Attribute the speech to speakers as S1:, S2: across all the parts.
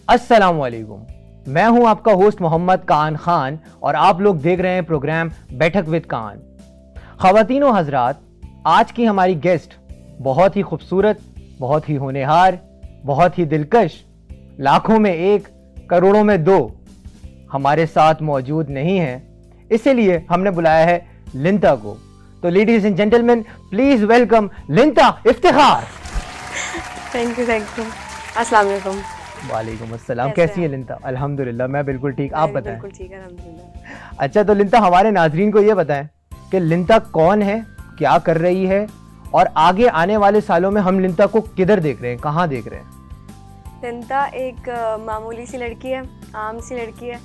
S1: अस्सलामुअलैकुम, मैं हूं आपका होस्ट मोहम्मद कान खान और आप लोग देख रहे हैं प्रोग्राम बैठक विद कान। ख़वातीन व हज़रात, आज की हमारी गेस्ट बहुत ही खूबसूरत, बहुत ही होनहार, बहुत ही दिलकश, लाखों में एक, करोड़ों में दो हमारे साथ मौजूद नहीं है, इसीलिए हमने बुलाया है लिंता को। तो ladies and gentleman, please welcome Linta Iftikhar.
S2: Thank you. अस्सलाम वालेकुम।
S1: वालेकुम अस्सलाम। कैसी है लिंता? अल्हम्दुलिल्लाह, मैं बिल्कुल ठीक। आप बताएं।
S2: बिल्कुल ठीक है, अल्हम्दुलिल्लाह।
S1: अच्छा, तो लिंता, हमारे नाजरीन को ये बताएं कि लिंता कौन है, क्या कर रही है और आगे आने वाले सालों में हम लिंता को किधर देख रहे हैं, कहाँ देख रहे हैं?
S2: लिंता एक मामूली सी लड़की है, आम सी लड़की है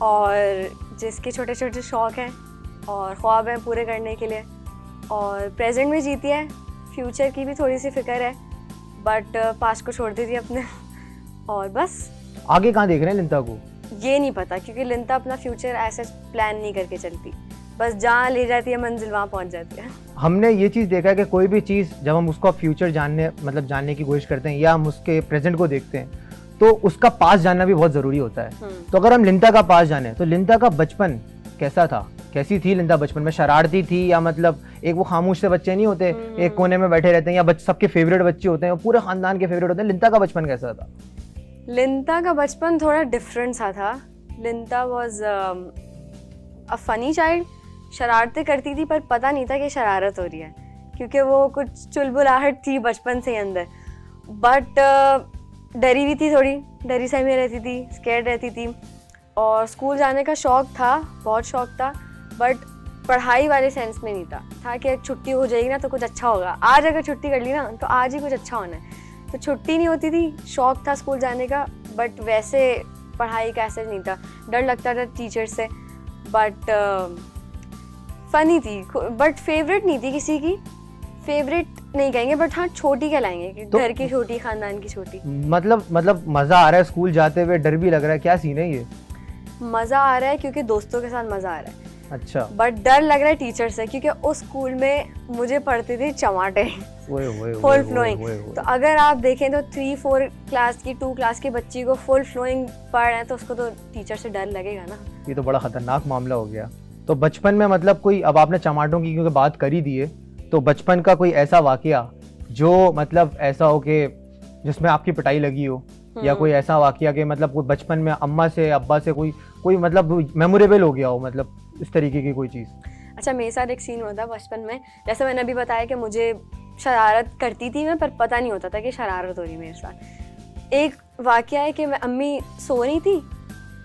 S2: और जिसके छोटे छोटे शौक़ हैं और ख्वाब हैं पूरे करने के लिए, और प्रेजेंट में जीती है, फ्यूचर की भी थोड़ी सी फिक्र है, बट पास्ट को छोड़ देती है अपने। और बस
S1: आगे कहाँ देख रहे हैं लिंता को?
S2: ये नहीं पता, क्योंकि लिंता अपना फ्यूचर ऐसे प्लान नहीं करके चलती, बस जहाँ ले जाती है मंजिल वहाँ पहुँच जाती है। हमने
S1: ये चीज़ देखा है कि कोई भी चीज़ जब हम उसका फ्यूचर जानने की कोशिश करते हैं या हम उसके प्रेजेंट को देखते हैं तो उसका पास जानना भी बहुत ज़रूरी होता है। तो अगर हम लिंता का पास जाने तो लिंता का बचपन कैसा था, कैसी थी लिंता बचपन में? शरारती थी या मतलब एक वो खामोश से बच्चे नहीं होते, एक कोने में बैठे रहते हैं, या सबके फेवरेट बच्चे होते हैं, पूरे खानदान के फेवरेट होते हैं? लिंता का बचपन कैसा था?
S2: लिंता का बचपन थोड़ा डिफरेंट सा था। लिंता वॉज अ फनी चाइल्ड। शरारतें करती थी पर पता नहीं था कि शरारत हो रही है, क्योंकि वो कुछ चुलबुलाहट थी बचपन से ही अंदर, बट डरी भी थी, थोड़ी डरी सहमी रहती थी, स्कैर्ड रहती थी। और स्कूल जाने का शौक़ था, बहुत शौक़ था, बट पढ़ाई वाले सेंस में नहीं था कि छुट्टी हो जाएगी ना तो कुछ अच्छा होगा, आज अगर छुट्टी कर ली ना तो आज ही कुछ अच्छा होना है। तो छुट्टी नहीं होती थी, शौक़ था स्कूल जाने का, बट वैसे पढ़ाई का ऐसा नहीं था, डर लगता था टीचर से। बट फ़नी थी, बट फेवरेट नहीं थी किसी की, फेवरेट नहीं कहेंगे, बट हाँ छोटी कहलाएंगे कि घर की छोटी, खानदान की छोटी।
S1: मतलब मज़ा आ रहा है स्कूल जाते हुए, डर भी लग रहा है, क्या सीन है ये?
S2: मज़ा आ रहा है क्योंकि दोस्तों के साथ मज़ा आ रहा है।
S1: अच्छा।
S2: बट डर लग रहा है टीचर से, क्योंकि उस स्कूल में मुझे पढ़ते थे चमाटे, फुल फ्लोइंग। तो अगर आप देखें तो 3-4 क्लास की, 2 क्लास की बच्ची को फुल फ्लोइंग पढ़ रहे हैं तो उसको तो टीचर से डर लगेगा ना।
S1: ये तो बड़ा खतरनाक मामला हो गया। तो बचपन में मतलब कोई, अब आपने चमाटों की क्योंकि बात कर ही दी है, तो बचपन का कोई ऐसा वाकया जो मतलब ऐसा हो कि जिसमें आपकी पिटाई लगी हो, या कोई ऐसा वाकया कि मतलब कोई बचपन में अम्मा से अब्बा से कोई मतलब मेमोरेबल हो गया हो, मतलब इस तरीके की कोई चीज़?
S2: अच्छा, मेरे साथ एक सीन हुआ था बचपन में, जैसे मैंने अभी बताया कि मुझे शरारत करती थी मैं, पर पता नहीं होता था कि शरारत हो रही मेरे साथ। एक वाकया है कि मैं, अम्मी सो रही थी,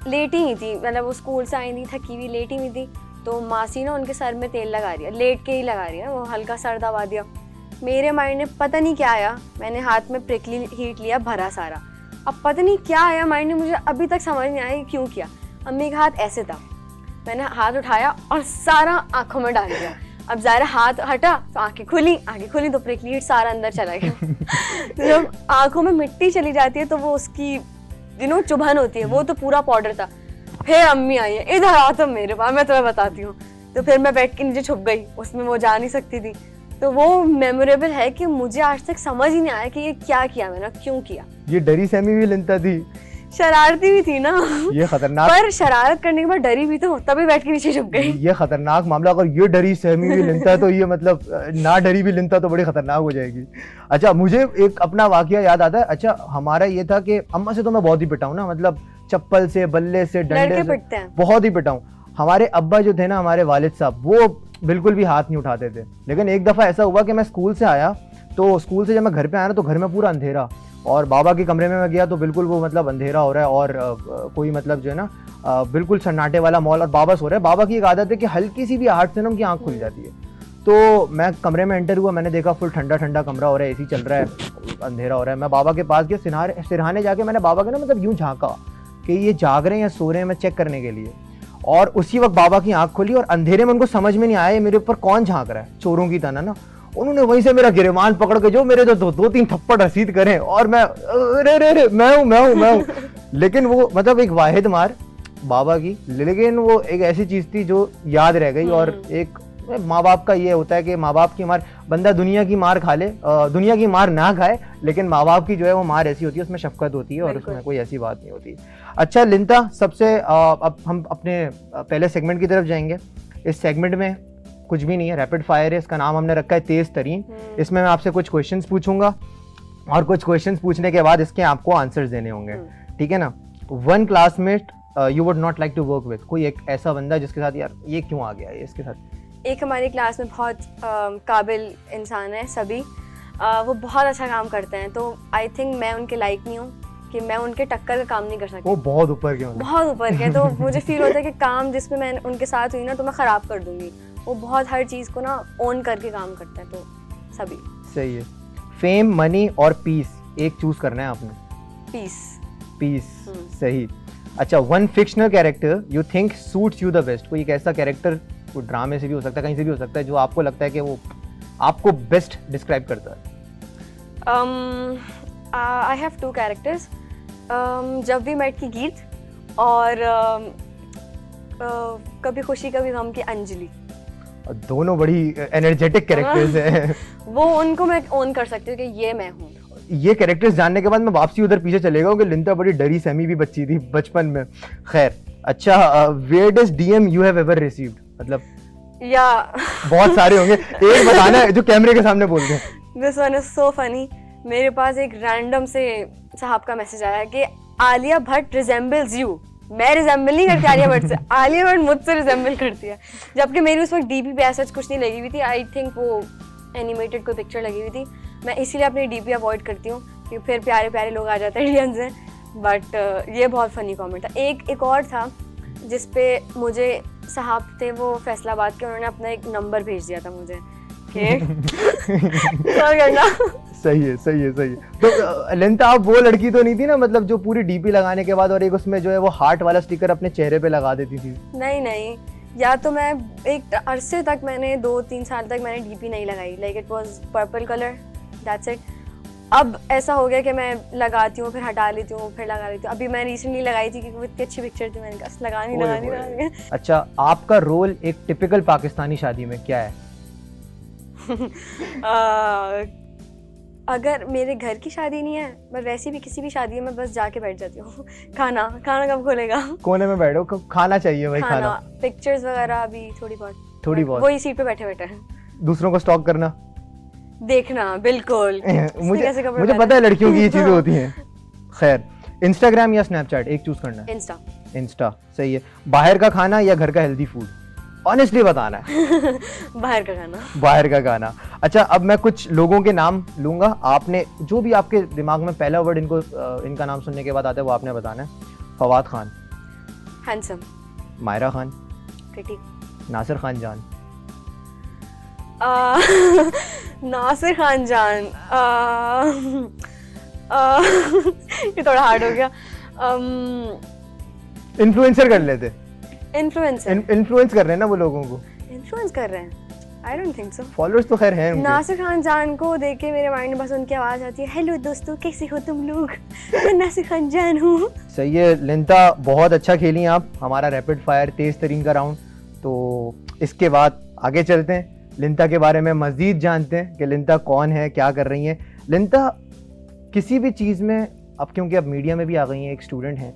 S2: लेटी ही थी, मतलब वो स्कूल से आई थी थकी हुई, लेटी हुई थी, तो मासी ना उनके सर में तेल लगा रही है, लेट के ही लगा रही है, वो हल्का सर दबा दिया। मेरे माइंड में पता नहीं क्या आया, मैंने हाथ में प्रिकली हीट लिया भरा सारा। अब पता नहीं क्या आया माइंड में, मुझे अभी तक समझ नहीं आया क्यों किया। अम्मी का हाथ ऐसे था, मैंने हाथ उठाया और सारा आंखों में डाल दिया। अब ज़ाहिर हाथ हटा तो आंखें खुली तो प्रिकली हीट सारा अंदर चला गया। तो जब आंखों में मिट्टी चली जाती है तो वो उसकी चुभन होती है, वो तो पूरा पाउडर था। फिर अम्मी आई है, इधर आ तुम मेरे पास, मैं तुम्हें बताती हूँ। तो फिर मैं बैठ के नीचे छुप गई, उसमें वो जा नहीं सकती थी। तो वो मेमोरेबल है कि मुझे आज तक समझ ही नहीं आया कि ये क्या किया मैंने, क्यों किया।
S1: ये डरी सहमी भी लिंता थी,
S2: शरारती भी थी ना,
S1: ये खतरनाक,
S2: पर शरारत करने के बाद डरी भी तो, तभी बैठ के नीचे छुप गई।
S1: ये खतरनाक मामला। अगर ये डरी सहमी भी लिंता है तो ये मतलब ना डरी भी लिंता तो बड़ी खतरनाक हो जाएगी। अच्छा, मुझे एक अपना वाकया याद आता है। अच्छा, हमारा ये था कि अम्मा से तो मैं बहुत ही पिटा हूँ ना, मतलब चप्पल से, बल्ले से, डंडे से बहुत ही पिटा हूँ। हमारे अब्बा जो थे ना, हमारे वालिद साहब, वो बिल्कुल भी हाथ नहीं उठाते थे। लेकिन एक दफ़ा ऐसा हुआ कि मैं स्कूल से आया, तो स्कूल से जब मैं घर पे आया ना तो घर में पूरा अंधेरा, और बाबा के कमरे में मैं गया तो बिल्कुल वो मतलब अंधेरा हो रहा है, और कोई मतलब जो है ना बिल्कुल सन्नाटे वाला माहौल, और बाबा सो रहे हैं। बाबा की एक आदत है कि हल्की सी भी आहट से ना उनकी आँख खुल जाती है। तो मैं कमरे में एंटर हुआ, मैंने देखा फुल ठंडा ठंडा कमरा हो रहा है, एसी चल रहा है, अंधेरा हो रहा है। मैं बाबा के पास गया, सिरहाने जाके मैंने बाबा के ना मतलब यूँ झाँका कि ये जाग रहे हैं या सो रहे हैं, मैं चेक करने के लिए। और उसी वक्त बाबा की आँख खुली और अंधेरे में उनको समझ में नहीं आया मेरे ऊपर कौन झाँक रहा है, चोरों की तरह ना। उन्होंने वहीं से मेरा गिरबान पकड़ के जो मेरे तो 2-3 थप्पड़ रसीद करें, और मैं रे मैं हूँ। लेकिन वो मतलब एक वाहिद मार बाबा की, लेकिन वो एक ऐसी चीज़ थी जो याद रह गई, और एक माँ बाप का ये होता है कि माँ बाप की मार, बंदा दुनिया की मार खा ले, दुनिया की मार ना खाए, लेकिन माँ बाप की जो है वो मार ऐसी होती है, उसमें शफकत होती है और
S2: बिल्कुल।
S1: उसमें कोई ऐसी बात नहीं होती। अच्छा लिंता, सबसे अब हम अपने पहले सेगमेंट की तरफ जाएंगे। इस सेगमेंट में कुछ भी नहीं है, रैपिड फायर है, इसका नाम हमने रखा है तेज तरीन। इसमें मैं आपसे कुछ क्वेश्चंस पूछूंगा और कुछ क्वेश्चंस पूछने के बाद इसके आपको आंसर्स देने होंगे, ठीक है ना। One classmate you would not like to work with, कोई एक ऐसा बंदा जिसके साथ यार ये क्यों आ गया है इसके साथ।
S2: एक हमारी क्लास में बहुत काबिल इंसान है सभी, वो बहुत अच्छा काम करते हैं, तो आई थिंक मैं उनके लायक नहीं हूँ कि मैं उनके टक्कर का काम नहीं कर सकती।
S1: वो बहुत ऊपर के,
S2: बहुत ऊपर के, तो मुझे फील होता है कि काम जिसमें मैं उनके साथ हुई ना तो मैं ख़राब कर दूंगी। वो बहुत हर चीज़ को ना ओन करके काम करते हैं, तो सभी।
S1: सही है। फेम, मनी और पीस, एक चूज करना है आपने।
S2: पीस।
S1: पीस, सही। अच्छा, one fictional character you think suits you the best, कोई एक ऐसा कैरेक्टर, कोई ड्रामे से भी हो सकता है, कहीं से भी हो सकता है, जो आपको लगता है कि वो आपको बेस्ट डिस्क्राइब करता है।
S2: आई हैव टू कैरेक्टर्स, जब वी मेट की गीत और कभी खुशी कभी गम की अंजलि।
S1: दोनों बड़ी एनर्जेटिक कैरेक्टर्स हैं।
S2: वो उनको मैं ओन कर सकती हूँ कि ये मैं हूँ।
S1: ये कैरेक्टर्स जानने के बाद मैं वापसी उधर पीछे चलेगा हूँ कि लिंता बड़ी डरी सहमी भी बच्ची थी बचपन में। खैर, अच्छा, weirdest DM you have ever received, मतलब
S2: या
S1: बहुत सारे होंगे, एक बताना है जो कैमरे के सामने बोल दे।
S2: This one is so funny. मेरे पास एक रैंडम से साहब का मैसेज आया कि आलिया भट्ट रिजेंबल्स यू। मैं रिजेंबल नहीं करती आलिया भट्ट से, आलिया भट्ट मुझसे रिजेंबल करती है, जबकि मेरी उस वक्त डीपी पे ऐसा कुछ नहीं लगी हुई थी। आई थिंक वो एनिमेटेड कोई पिक्चर लगी हुई थी। मैं इसीलिए अपनी डीपी अवॉइड करती हूँ कि फिर प्यारे प्यारे लोग आ जाते हैं डीएम से। बट ये बहुत फनी कमेंट था। एक और था जिसपे मुझे साहब थे वो फैसलाबाद के, उन्होंने अपना एक नंबर भेज दिया था मुझे कि क्या करना।
S1: सही है, सही है, सही है। तो लिंता, आप वो लड़की तो नहीं थी ना, मतलब जो पूरी डीपी लगाने के बाद और एक उसमें जो है वो हार्ट वाला स्टिकर अपने चेहरे पे लगा देती थी?
S2: नहीं नहीं, या तो मैं एक अरसे तक मैंने 2-3 साल तक मैंने डीपी नहीं लगाई, like it was purple colour, that's it. अब ऐसा हो गया कि मैं लगाती हूँ फिर हटा लेती हूँ फिर लगा लेती हूँ। अभी मैं रिसेंटली लगाई थी क्योंकि वो इतनी अच्छी पिक्चर थी, मैंने कहा लगानी।
S1: अच्छा, आपका रोल एक टिपिकल पाकिस्तानी शादी में क्या है?
S2: अगर मेरे घर की शादी नहीं है, मैं वैसे भी किसी भी शादी में बस जाके बैठ जाती हूँ। खाना कब खोलेगा?
S1: कोने में बैठो, खाना चाहिए भाई, खाना।
S2: पिक्चर्स वगैरह अभी थोड़ी बहुत वही सीट पे बैठे बैठे हैं।
S1: दूसरों को स्टॉक करना,
S2: देखना, बिल्कुल।
S1: मुझे पता है लड़कियों की ये चीजें होती हैं। खैर, इंस्टाग्राम या स्नैपचैट, एक चूज करना है। इंस्टा, सही है। बाहर का खाना या घर का हेल्दी फूड, ऑनेस्टली बताना है। बाहर का खाना। अच्छा, अब मैं कुछ लोगों के नाम लूंगा, आपने जो भी आपके दिमाग में पहला वर्ड इनका नाम सुनने के बाद आता है वो आपने बताना है। फवाद खान,
S2: हैंडसम।
S1: मायरा खान,
S2: प्रिटी।
S1: नासिर खान जान।
S2: नासिर खान जान, ये थोड़ा हार्ड हो गया।
S1: इन्फ्लुएंसर कर लेते।
S2: इन्फ्लुएंस
S1: कर रहे हैं ना वो लोगों को,
S2: इन्फ्लुएंस कर रहे हैं। I don't think so.
S1: Followers तो खैर हैं उनके।
S2: नासिर खान जान को देख के मेरे माइंड में बस उनकी आवाज आती है, हेलो दोस्तों कैसे हो तुम लोग, मैं नासिर खान जान हूँ।
S1: सही है लिंता, बहुत अच्छा खेली आप हमारा रैपिड फायर तेज तरीन का राउंड। तो इसके बाद आगे चलते हैं, लिंता के बारे में मजीद जानते हैं कि लिंता कौन है, क्या कर रही है। लिंता, किसी भी चीज़ में अब, क्योंकि अब मीडिया में भी आ गई हैं, एक स्टूडेंट हैं,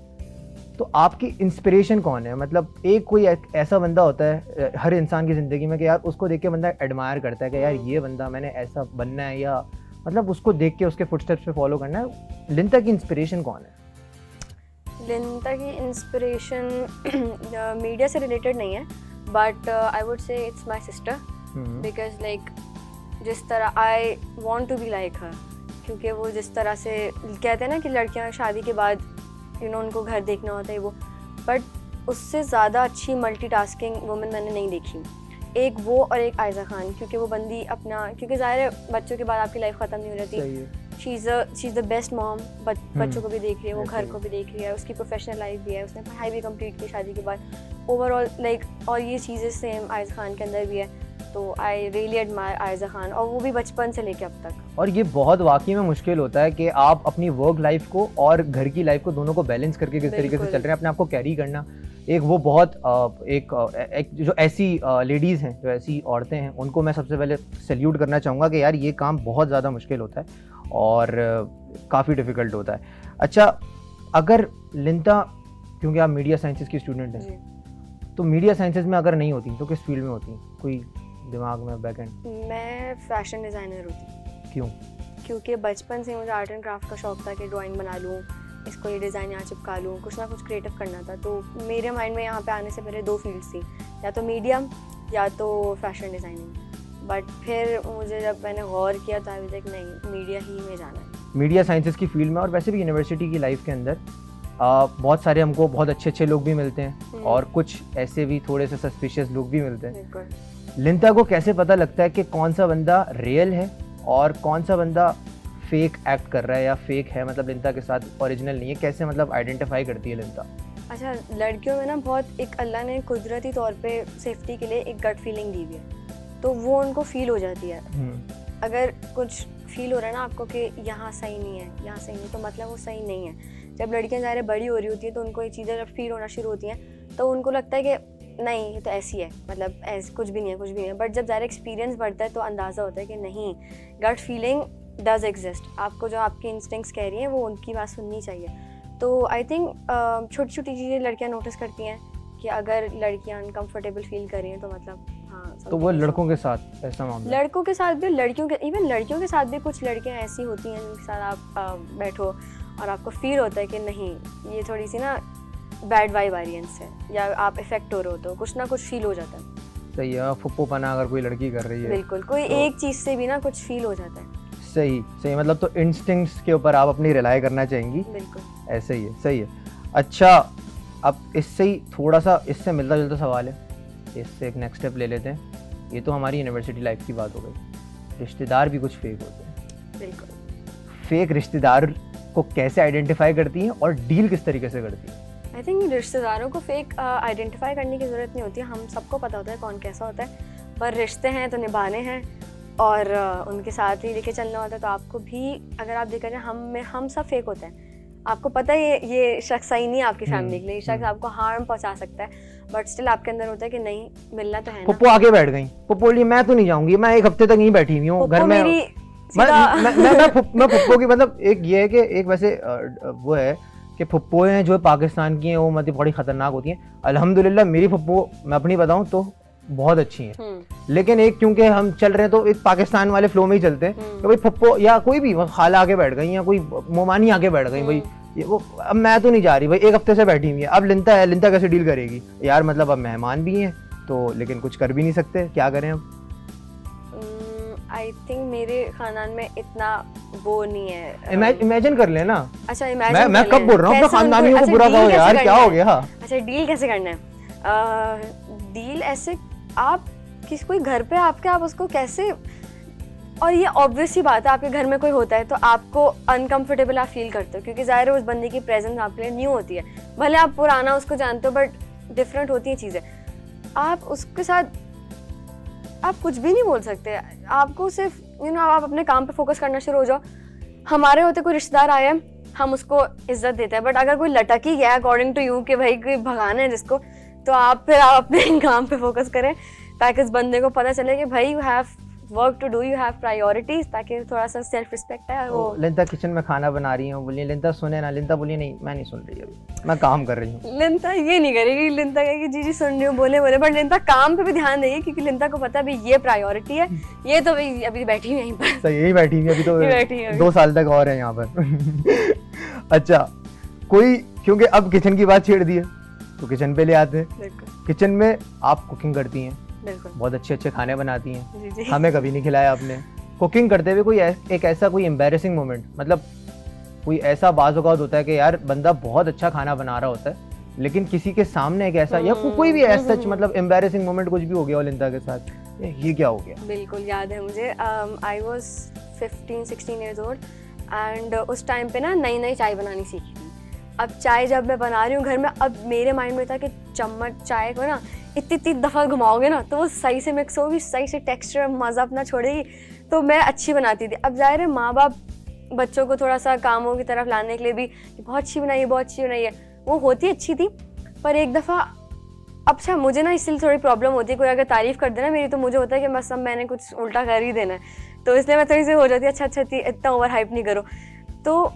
S1: तो आपकी इंस्पिरेशन कौन है? मतलब एक कोई ऐसा बंदा होता है हर इंसान की ज़िंदगी में कि यार उसको देख के बंदा एडमायर करता है कि यार ये बंदा, मैंने ऐसा बनना है, या मतलब उसको देख के उसके फुटस्टेप्स पे फॉलो करना है। लिंता की इंस्पिरेशन कौन है?
S2: लिंता की इंस्पिरेशन मीडिया से रिलेटेड नहीं है, but I would say it's my sister, because like जिस तरह I want to be like her, क्योंकि वो जिस तरह से कहते हैं ना कि लड़कियां शादी के बाद उनको घर देखना होता है वो, बट उससे ज़्यादा अच्छी मल्टीटास्किंग वुमेन मैंने नहीं देखी। एक वो और एक आयजा खान, क्योंकि वो बंदी अपना, क्योंकि ज़ाहिर है बच्चों के बाद आपकी लाइफ ख़त्म नहीं हो जाती। She is the best mom, बच्चों को भी देख रही है, वो घर को भी देख रही है, उसकी प्रोफेशनल लाइफ भी है, उसने पढ़ाई भी कंप्लीट की शादी के बाद, ओवरऑल लाइक, और ये चीज़ें सेम आयजा खान के अंदर भी है। तो I really admire Aiza Khan, और वो भी बचपन से लेके अब तक।
S1: और ये बहुत वाकई में मुश्किल होता है कि आप अपनी वर्क लाइफ को और घर की लाइफ को दोनों को बैलेंस करके किस तरीके से चल रहे हैं, अपने आप को कैरी करना। एक वो बहुत एक जो ऐसी लेडीज़ हैं, जो ऐसी औरतें हैं, उनको मैं सबसे पहले सैल्यूट करना चाहूँगा कि यार ये काम बहुत ज़्यादा मुश्किल होता है और काफ़ी डिफ़िकल्ट होता है। अच्छा, अगर लिंता, क्योंकि आप मीडिया साइंसेस की स्टूडेंट हैं,
S2: जी।
S1: तो मीडिया साइंसेस में अगर नहीं होती तो किस फील्ड में होती? कोई दिमाग में बैक एंड?
S2: मैं फैशन डिज़ाइनर होती,
S1: क्यों?
S2: क्योंकि बचपन से मुझे आर्ट एंड क्राफ्ट का शौक था कि ड्राइंग बना लूँ, इसको ये डिज़ाइन यहाँ चिपका लूँ, कुछ ना कुछ क्रिएटिव करना था। तो मेरे माइंड में यहाँ पे आने से पहले 2 फील्ड्स थी, या तो मीडिया या तो फैशन डिज़ाइनिंग। बट फिर मुझे जब मैंने गौर किया तो आई वाज लाइक नहीं, मीडिया ही में जाना है।
S1: मीडिया साइंसेस की फील्ड में और वैसे भी यूनिवर्सिटी की लाइफ के अंदर बहुत सारे हमको बहुत अच्छे लोग भी मिलते हैं और कुछ ऐसे भी थोड़े से सस्पिशियस लोग भी मिलते हैं।
S2: बिल्कुल।
S1: लिंता को कैसे पता लगता है कि कौन सा बंदा रियल है और कौन सा बंदा फेक एक्ट कर रहा है या फेक है, मतलब लिंता के साथ ओरिजिनल नहीं है? कैसे मतलब आइडेंटिफाई करती है लिंता?
S2: अच्छा, लड़कियों में ना बहुत एक अल्लाह ने कुदरती तौर पे सेफ्टी के लिए एक गट फीलिंग दी हुई है, तो वो उनको फील हो जाती है। अगर कुछ फील हो रहा है ना आपको कि यहाँ सही नहीं है, यहाँ सही नहीं, तो मतलब वो सही नहीं है। जब लड़कियां ज़ाहिर बड़ी हो रही होती है तो उनको ये चीज़ें जब फील होना शुरू होती हैं तो उनको लगता है कि नहीं ये तो ऐसी है, मतलब ऐसे कुछ भी नहीं है, कुछ भी नहीं है। बट जब ज़्यादा एक्सपीरियंस बढ़ता है तो अंदाज़ा होता है कि नहीं, गट फीलिंग डज एग्जिस्ट। आपको जो आपकी इंस्टिंक्ट्स कह रही हैं वो उनकी बात सुननी चाहिए। तो आई थिंक छोटी छोटी चीज़ें लड़कियाँ नोटिस करती हैं कि अगर लड़कियाँ अनकम्फर्टेबल फील कर रही हैं तो मतलब हाँ।
S1: तो वो लड़कों के साथ ऐसा मामला?
S2: लड़कों के साथ भी, लड़कियों के, इवन लड़कियों के साथ भी कुछ लड़कियाँ ऐसी होती हैं जिनके साथ आप बैठो और आपको फील होता है कि नहीं ये थोड़ी सी ना बैड वाइब आ रही है इनसे, या आप इफेक्ट हो रहे हो तो कुछ ना कुछ फील हो जाता है।
S1: सही है, फुप्पोपना अगर कोई लड़की कर रही है,
S2: बिल्कुल, कोई
S1: तो
S2: एक चीज़ से भी ना कुछ फील हो जाता है।
S1: सही, मतलब तो इंस्टिंक्ट्स के ऊपर आप अपनी रिलाई करना चाहेंगी।
S2: बिल्कुल,
S1: ऐसे ही है, सही है। अच्छा, अब इससे ही थोड़ा सा इससे मिलता जुलता सवाल है, इससे एक नेक्स्ट स्टेप ले लेते हैं। ये तो हमारी यूनिवर्सिटी लाइफ की बात हो गई, रिश्तेदार भी कुछ फेक होते हैं।
S2: बिल्कुल।
S1: फेक रिश्तेदार को कैसे आइडेंटिफाई करती हैं और डील किस तरीके से करती हैं?
S2: आई थिंक रिश्तेदारों को फेक आइडेंटिफाई करने की ज़रूरत नहीं होती है, हम सबको पता होता है कौन कैसा होता है। पर रिश्ते हैं तो निभाने हैं और उनके साथ ही लेके चलना होता है। तो आपको भी अगर आप देखा जाए, हम सब फेक होते हैं। आपको पता है ये शख्स सही नहीं है आपकी फैमिली के लिए, ये शख्स आपको हार्म पहुंचा सकता है, बट स्टिल आपके अंदर होता है कि नहीं, मिलना तो है ना।
S1: पप्पू आके बैठ गई, पप्पू बोली मैं तो नहीं जाऊंगी, मैं 1 हफ्ते तक नहीं बैठी हुई हूँ घर में। मैं फुप्पो की मतलब एक ये है कि एक वैसे वो है कि फुप्पो हैं जो पाकिस्तान की हैं वो मतलब बड़ी खतरनाक होती हैं। अल्हम्दुलिल्लाह मेरी फुप्पो, मैं अपनी बताऊं तो बहुत अच्छी हैं, लेकिन एक क्योंकि हम चल रहे हैं तो एक पाकिस्तान वाले फ्लो में ही चलते हैं कि भाई फुप्पो या कोई भी खाला आके बैठ गई या कोई मोमानी आके बैठ गई, भाई वो अब मैं तो नहीं जा रही भाई, 1 हफ्ते से बैठी हुई है। अब लिंता है, लिंता कैसे डील करेगी यार, मतलब अब मेहमान भी हैं तो, लेकिन कुछ कर भी नहीं सकते, क्या करें अब?
S2: आई थिंक मेरे खानदान में इतना वो नहीं है।
S1: इमेजिन कर लेना।
S2: अच्छा, इमेजिन
S1: मैं कब बोल रहा हूँ खानदानियों को बुरा कहो यार, क्या हो गया?
S2: अच्छा, डील कैसे करना है? डील ऐसे आप कोई घर पे आपके, आप उसको कैसे, और ये ऑब्वियस सी बात है, आपके घर में कोई होता है तो आपको अनकंफर्टेबल आप फील करते हो, क्योंकि ज़ाहिर है उस बंदे की प्रेजेंस आपके लिए न्यू होती है। भले आप पुराना उसको जानते हो बट डिफरेंट होती हैं चीज़ें। आप उसके साथ आप कुछ भी नहीं बोल सकते, आपको सिर्फ आप अपने काम पे फोकस करना शुरू हो जाओ। हमारे होते कोई रिश्तेदार आए हैं, हम उसको इज्जत देते हैं, बट अगर कोई लटक ही गया अकॉर्डिंग टू यू कि भाई कोई भगाना है जिसको, तो आप अपने काम पे फोकस करें ताकि इस बंदे को पता चले कि भाई you have work to do, you have priorities, ताकि थोड़ा सा सेल्फ रिस्पेक्ट है। वो
S1: लिंता किचन में खाना बना रही हूँ, बोलिए लिंता सुने ना, लिंता बोलिए नहीं मैं नहीं सुन रही अभी, मैं काम कर रही हूँ।
S2: लिंता ये नहीं करेगी, लिंता कहेगी जी जी सुन रही हूँ, बोले बोले, बट लिंता काम पे भी ध्यान देगी क्योंकि लिंता को पता है भाई ये प्रायोरिटी है, ये तो भाई अभी बैठी हुई यहीं पर।
S1: सही, यही बैठी हुई अभी तो,
S2: बैठी है
S1: 2 साल तक और है यहाँ पर। अच्छा, कोई क्योंकि अब किचन की बात छेड़ दी है तो किचन पे ले आते हैं। किचन में आप कुकिंग करती हैं, बहुत अच्छे अच्छे खाने बनाती हैं,
S2: जी जी।
S1: हमें कभी नहीं खिलाया आपने। कुकिंग करते हुए कोई एक ऐसा कोई एम्बैरेसिंग मोमेंट, मतलब कोई ऐसा बाज़-औक़ात होता है कि यार बंदा बहुत अच्छा खाना बना रहा होता है लेकिन किसी के सामने एक ऐसा या कोई भी ऐसा सच मतलब एम्बैरेसिंग मोमेंट कुछ भी हो गया लिंता के साथ, ये क्या हो गया?
S2: बिल्कुल याद है मुझे। I was 15-16 years old and उस टाइम पे ना नई नई चाय बनानी सीखी थी। अब चाय जब मैं बना रही हूँ घर में, अब मेरे माइंड में था कि चम्मच चाय को ना इतनी दफ़ा घुमाओगे ना तो वो सही से मिक्स होगी, सही से टेक्सचर मज़ा अपना छोड़ेगी, तो मैं अच्छी बनाती थी। अब ज़ाहिर है माँ बाप बच्चों को थोड़ा सा कामों की तरफ लाने के लिए भी बहुत अच्छी बनाई है, बहुत अच्छी बनाई है, वो होती अच्छी थी। पर एक दफ़ा अच्छा मुझे ना इसलिए थोड़ी प्रॉब्लम होती है, कोई अगर तारीफ कर देना मेरी तो मुझे होता है कि बस अब मैंने कुछ उल्टा कर ही देना है, तो इसलिए मैं थोड़ी सी हो जाती है अच्छा इतना ओवर हाइप नहीं करो। तो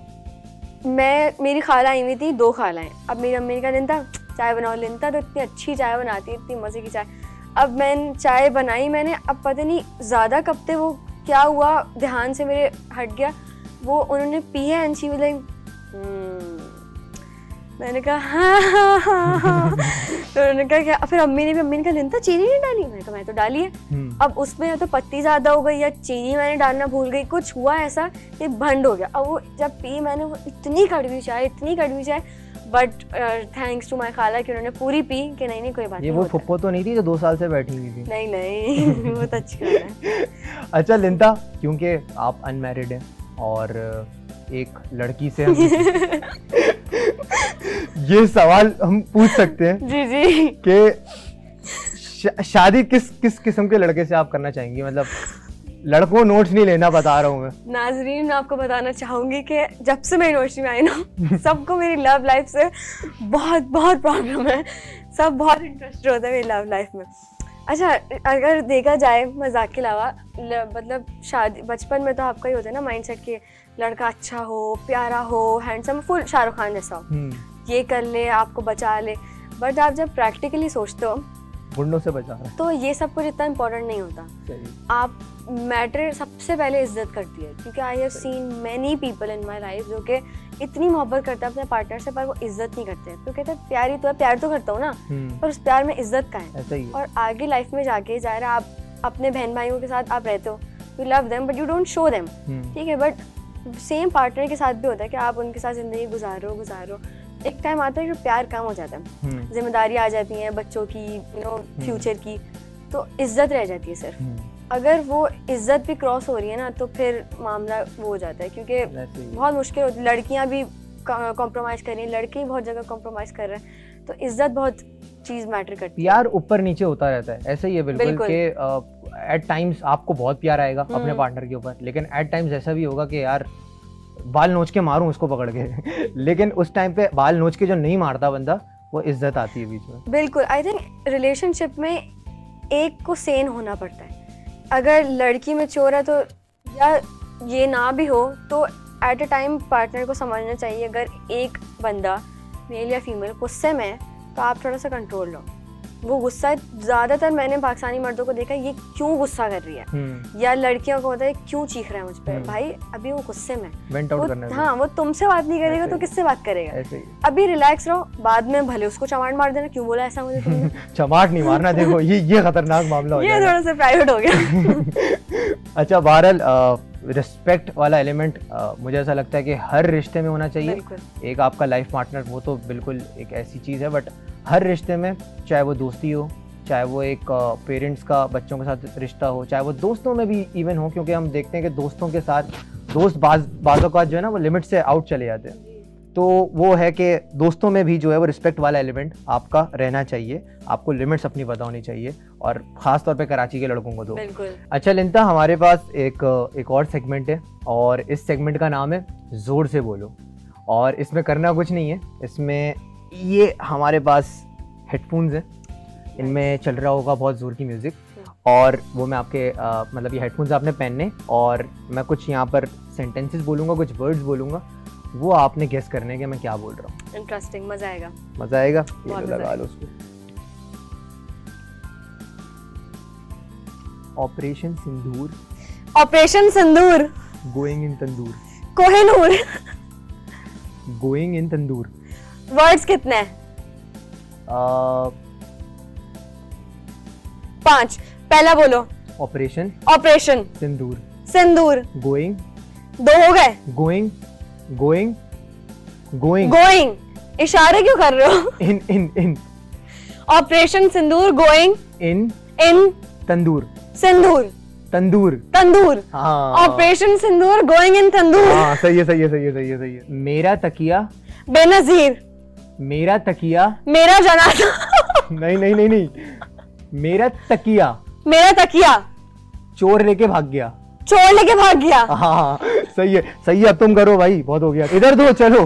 S2: मेरी खाला आई हुई थी, 2 खालाएं। अब मेरी अम्मी ने कहा लिंता चाय बनाओ, लिंता तो इतनी अच्छी चाय बनाती है, इतनी मज़े की चाय। अब मैंने चाय बनाई मैंने, अब पता नहीं ज़्यादा कब थे वो क्या हुआ, ध्यान से मेरे हट गया, वो उन्होंने पी है एंड शी वाज लाइक मैंने कहा हाँ। तो उन्होंने कहा क्या, फिर अम्मी ने कहा लिंता चीनी नहीं डाली, मैंने कहा मैं तो डाली है। अब उसमें या तो पत्ती ज़्यादा हो गई या चीनी मैंने डालना भूल गई, कुछ हुआ ऐसा कि भंड हो गया। अब वो जब पी मैंने, वो इतनी कड़वी चाय, बट थैंक्स टू माय खाला कि उन्होंने पूरी पी कि नहीं कोई बात नहीं।
S1: ये वो फुप्पो तो नहीं थी जो 2 साल से बैठी हुई थी?
S2: नहीं वो तो अच्छी बात है।
S1: अच्छा लिंता, क्योंकि आप अनमैरिड हैं और एक लड़की से हम ये सवाल हम पूछ सकते हैं
S2: जी
S1: कि शादी किस किस्म के लड़के से आप करना चाहेंगी? मतलब लड़कों नोट्स नहीं लेना, बता रहा हूँ मैं।
S2: नाजरीन मैं आपको बताना चाहूँगी कि जब से मैं यूनिवर्सिटी में आई ना सबको मेरी लव लाइफ से बहुत प्रॉब्लम है, सब बहुत इंटरेस्ट होता है मेरी लव लाइफ में। अच्छा अगर देखा जाए मजाक के अलावा, मतलब शादी बचपन में तो आपका ही होता है ना माइंडसेट कि लड़का अच्छा हो, प्यारा हो, हैंडसम, फुल शाहरुख खान जैसा हो, ये कर ले आपको बचा ले। बट आप जब प्रैक्टिकली सोचते हो
S1: गुंडों से बचा रहा है,
S2: तो ये सब कुछ इतना इम्पोर्टेंट नहीं होता। आप मैटर सबसे पहले इज्जत करती है, क्योंकि I have seen many people in my life जो कि इतनी मोहब्बत करते हैं अपने पार्टनर से पर वो इज्जत नहीं करते, तो कहते हैं प्यार ही तो है, प्यार तो करता हूँ ना, पर उस प्यार में इज्जत का है।
S1: ऐसा ही है।
S2: और आगे लाइफ में जाके ज़ाहिर आप अपने बहन भाइयों के साथ आप रहते हो, you love them but you don't show them, ठीक है। बट सेम पार्टनर के साथ भी होता है कि आप उनके साथ जिंदगी गुजार रहे हो, एक टाइम आता है कि प्यार कम हो जाता है, जिम्मेदारी आ जाती है बच्चों की, फ्यूचर की, तो इज्जत रह जाती है सिर्फ। अगर वो इज्जत भी क्रॉस हो रही है ना तो फिर मामला वो हो जाता है, क्योंकि बहुत मुश्किल होती है। लड़कियां भी कॉम्प्रोमाइज़ कर रही हैं, लड़के भी बहुत जगह कॉम्प्रोमाइज़ कर रहे हैं, तो इज्जत बहुत चीज़ मैटर करती है।
S1: यार ऊपर नीचे होता रहता है, ऐसा ही है बिल्कुल कि एट टाइम्स आपको बहुत प्यार आएगा अपने पार्टनर के ऊपर, लेकिन एट टाइम्स ऐसा भी होगा कि यार बाल नोच के मारूं उसको पकड़ के लेकिन उस टाइम पे बाल नोच के जो नहीं मारता बंदा, वो इज्जत आती है बीच में।
S2: बिल्कुल, आई थिंक रिलेशनशिप में एक को सेन होना पड़ता है। अगर लड़की में चोर है तो, या ये ना भी हो तो एट अ टाइम पार्टनर को समझना चाहिए, अगर एक बंदा मेल या फीमेल गुस्से में है तो आप थोड़ा सा कंट्रोल लो। वो गुस्सा ज़्यादातर मैंने पाकिस्तानी मर्दों को देखा, ये क्यों गुस्सा कर रही है, या लड़कियों को होता है क्यों चीख रहा है मुझ पर, भाई अभी वो गुस्से में, हाँ वो तुमसे बात नहीं करेगा तो किससे बात करेगा, अभी रिलैक्स रहो, बाद में भले उसको चमाट मार देना, क्यों बोला ऐसा मुझे तुमने
S1: चमाट नहीं मारना, देखो ये खतरनाक मामला हो
S2: जाएगा, ये थोड़ा सा प्राइवेट हो गया।
S1: अच्छा बहरहाल रिस्पेक्ट वाला एलिमेंट मुझे ऐसा लगता है कि हर रिश्ते में होना चाहिए। एक आपका लाइफ पार्टनर वो तो बिल्कुल एक ऐसी चीज़ है, बट हर रिश्ते में, चाहे वो दोस्ती हो, चाहे वो एक पेरेंट्स का बच्चों के साथ रिश्ता हो, चाहे वो दोस्तों में भी इवन हो, क्योंकि हम देखते हैं कि दोस्तों के साथ दोस्त बाज़ों का जो है ना वो लिमिट से आउट चले जाते हैं, तो वो है कि दोस्तों में भी जो है वो रिस्पेक्ट वाला एलिमेंट आपका रहना चाहिए, आपको लिमिट्स अपनी पता होनी चाहिए, और ख़ास तौर पे कराची के लड़कों को तो। अच्छा लिंता, हमारे पास एक और सेगमेंट है, और इस सेगमेंट का नाम है ज़ोर से बोलो, और इसमें करना कुछ नहीं है, इसमें ये हमारे पास हेडफोन्स हैं, इनमें चल रहा होगा बहुत ज़ोर की म्यूज़िक, और वो मैं आपके मतलब ये हेडफोन्स आपने पहनने, और मैं कुछ यहाँ पर सेंटेंसेस बोलूँगा, कुछ वर्ड्स बोलूँगा, वो आपने गेस करने के मैं क्या बोल रहा हूँ।
S2: इंटरेस्टिंग, मजा आएगा।
S1: मजा आएगा, ये लगा लो उसको। Operation Sindoor.
S2: Operation Sindoor.
S1: Going in tandoor.
S2: Kohinoor.
S1: Going in tandoor.
S2: Words कितने हैं? 5। पहला बोलो।
S1: ऑपरेशन।
S2: ऑपरेशन।
S1: सिंदूर।
S2: सिंदूर।
S1: गोइंग।
S2: 2 हो गए।
S1: गोइंग। गोइंग। गोइंग।
S2: गोइंग। इशारे क्यों कर रहे हो?
S1: इन।
S2: ऑपरेशन सिंदूर गोइंग
S1: इन तंदूर।
S2: सिंदूर। तंदूर।
S1: हाँ।
S2: ऑपरेशन सिंदूर गोइंग इन तंदूर।
S1: हाँ सही है। मेरा तकिया
S2: बेनजीर।
S1: मेरा तकिया।
S2: मेरा जनाजा।
S1: नहीं। मेरा तकिया चोर लेके भाग गया। हाँ सही है। अब तुम करो भाई, बहुत हो गया, इधर दो चलो।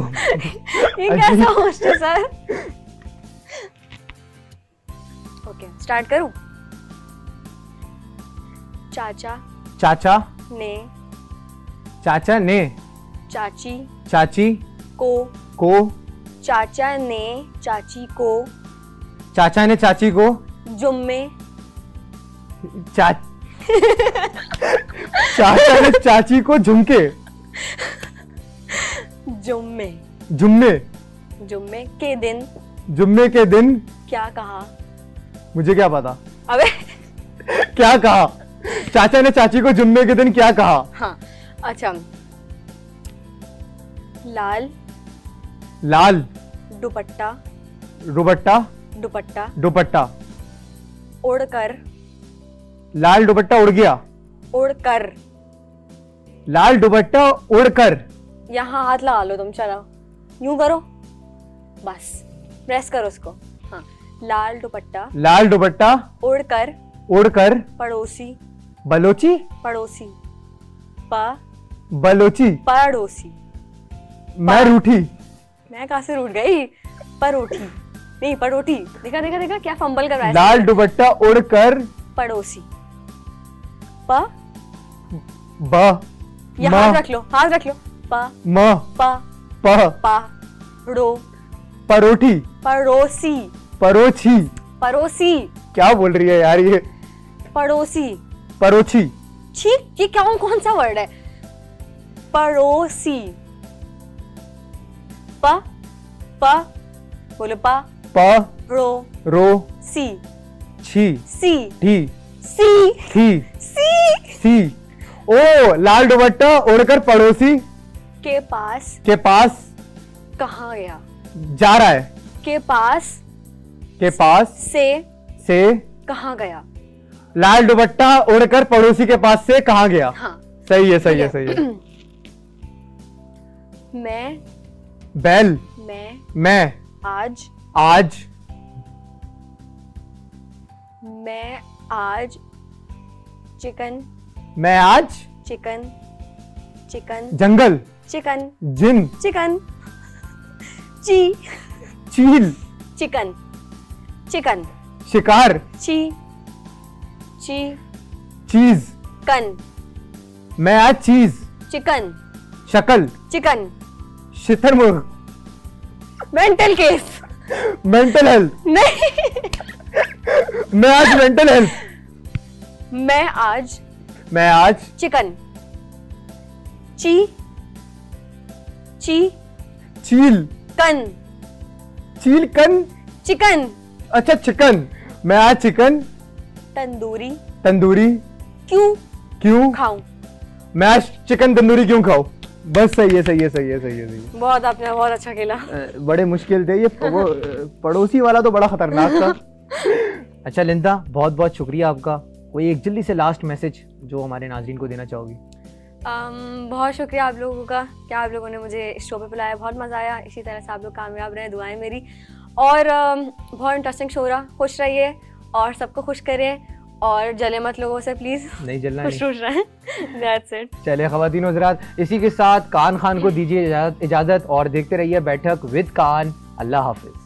S2: ये कैसा होस्ट है सर? ओके स्टार्ट करूं? चाचा
S1: चाचा
S2: ने
S1: चाचा ने
S2: चाची
S1: चाची
S2: को चाचा ने चाची को
S1: चाचा ने चाची को
S2: जुम्मे
S1: चा चाचा ने चाची को झुमके
S2: जुम्मे
S1: जुम्मे
S2: जुम्मे के दिन
S1: जुम्मे के दिन
S2: क्या कहा?
S1: मुझे क्या पता
S2: अबे
S1: क्या कहा? चाचा ने चाची को जुम्मे के दिन क्या कहा?
S2: हाँ अच्छा लाल
S1: लाल
S2: दुपट्टा
S1: दुपट्टा
S2: दुपट्टा
S1: दुपट्टा
S2: उड़कर
S1: लाल दुपट्टा उड़ गया
S2: उड़कर
S1: लाल दुपट्टा उड़कर
S2: यहाँ हाथ लगा लो तुम, चलो यूं करो बस, प्रेस करो उसको। हाँ लाल दुपट्टा उड़कर
S1: उड़कर
S2: पड़ोसी
S1: बलोची
S2: पड़ोसी
S1: बलोची
S2: पड़ोसी
S1: मैं रूठी
S2: मैं कहाँ से रूठ गई? परोठी नहीं पड़ोठी। देखा देखा देखा क्या फंबल कर रहा है।
S1: लाल दुपट्टा उड़कर
S2: पड़ोसी प
S1: ब
S2: यहाँ हाथ रख लो, हाथ रख लो। प
S1: म
S2: प
S1: प
S2: पा रो
S1: परोठी
S2: पड़ोसी
S1: परोची
S2: पड़ोसी
S1: क्या बोल रही है यार ये?
S2: पड़ोसी
S1: परोची
S2: छी, ये कौन सा वर्ड है? पड़ोसी प प बोलो प
S1: प रो
S2: सी
S1: छी
S2: सी
S1: ठी
S2: सी
S1: थी
S2: सी
S1: सी ओ लाल दुपट्टा उड़कर पड़ोसी
S2: के पास कहाँ गया?
S1: जा रहा है
S2: के पास से कहाँ गया?
S1: लाल दुपट्टा उड़कर पड़ोसी के पास से कहाँ गया?
S2: हाँ
S1: सही है सही है सही है।
S2: मैं
S1: बैल मैं
S2: आज मैं आज चिकन
S1: मैं आज
S2: चिकन
S1: जंगल
S2: चिकन
S1: जिन
S2: चिकन ची
S1: चील
S2: चिकन चिकन
S1: शिकार
S2: ची ची
S1: चीज
S2: कन
S1: मैं आज चीज
S2: चिकन
S1: शक्ल
S2: चिकन
S1: शुतुरमुर्ग
S2: मेंटल केस
S1: मेंटल हेल्थ
S2: नहीं
S1: मैं आज मेंटल हेल्थ
S2: मैं आज
S1: चिकन
S2: ची ची
S1: चील
S2: कन
S1: चील कन
S2: चिकन
S1: अच्छा चिकन मैं आज चिकन
S2: तंदूरी
S1: क्यों
S2: खाऊं?
S1: मैं आज चिकन तंदूरी क्यों खाऊं? बस सही है सही है सही है सही है सही है।
S2: बहुत आपने बहुत अच्छा खेला।
S1: बड़े मुश्किल थे ये वो पड़ोसी वाला तो बड़ा खतरनाक था। अच्छा लिंदा बहुत बहुत शुक्रिया आपका। कोई एक जल्दी से लास्ट मैसेज जो हमारे नाज़रीन को देना चाहोगी?
S2: बहुत शुक्रिया आप लोगों का कि आप लोगों ने मुझे इस शो पे बुलाया, बहुत मज़ा आया। इसी तरह से आप लोग कामयाब रहे, दुआएं मेरी। और बहुत इंटरेस्टिंग शो रहा। खुश रहिए और सबको खुश करें और जले मत लोगों से प्लीज़।
S1: नहीं जलना
S2: खुश रहें। That's it।
S1: चलिए ख़वातीन व हज़रात, इसी के साथ कान खान को दीजिए इजाज़त और देखते रहिए बैठक विद कान। अल्लाह हाफिज़।